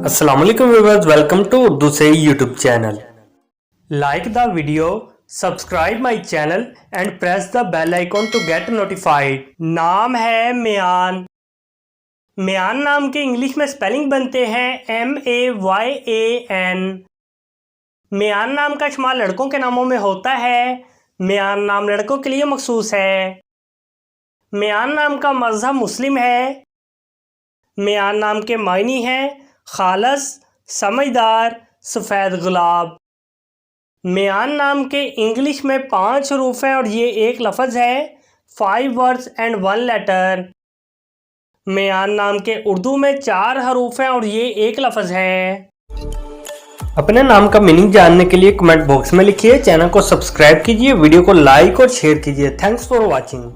अस्सलाम वालेकुम viewers, welcome to Urdu से YouTube channel. Like the video, subscribe my channel and press the bell icon to get notified. नाम है मियान। मियान नाम के इंग्लिश में स्पेलिंग बनते हैं MAYAN। मियान नाम का इस्तेमाल लड़कों के नामों में होता है। मियान नाम लड़कों के लिए मखसूस है। मियान नाम का मज़हब मुस्लिम है। मियान नाम के मायने हैं खालस, समझदार, सफ़ेद गुलाब। मियान नाम के इंग्लिश में 5 हरूफ हैं और ये एक लफ्ज़ है। 5 वर्ड्स एंड 1 लेटर। मियान नाम के उर्दू में 4 हरूफ हैं और ये एक लफ्ज़ है। अपने नाम का मीनिंग जानने के लिए कमेंट बॉक्स में लिखिए। चैनल को सब्सक्राइब कीजिए, वीडियो को लाइक और शेयर कीजिए। Thanks for watching.